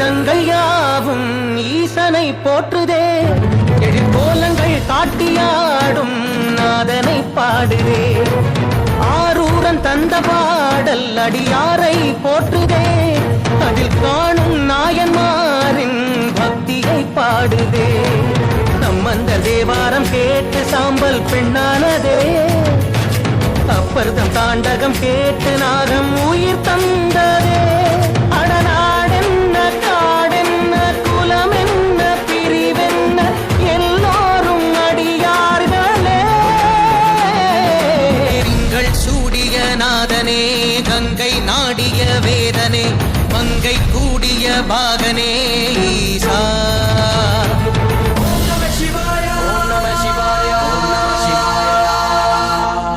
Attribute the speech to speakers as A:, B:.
A: வேதங்கள் யாவும் ஈசனை போற்றுதே. எழிற்கோலங்கள் காட்டியாடும் நாதனை பாடுதே. ஆரூரன் தந்த பாடல் அடியாரை போற்றுதே. அதில் காணும் நாயன்மாரின் பக்தியை பாடுதே. சம்பந்த தேவாரம் கேட்டு சாம்பல் பெண்ணானதே. அப்பர்தம் தாண்டகம் கேட்டு நாகம் உயிர் தந்ததே. அடநாடென்ன காடென்ன குலமென்ன பிரிவென்ன எல்லோரும் அடியார்களே. திங்கள் சூடிய நாதனே கங்கை நாடிய வேதனே மங்கை கூடிய பாகனே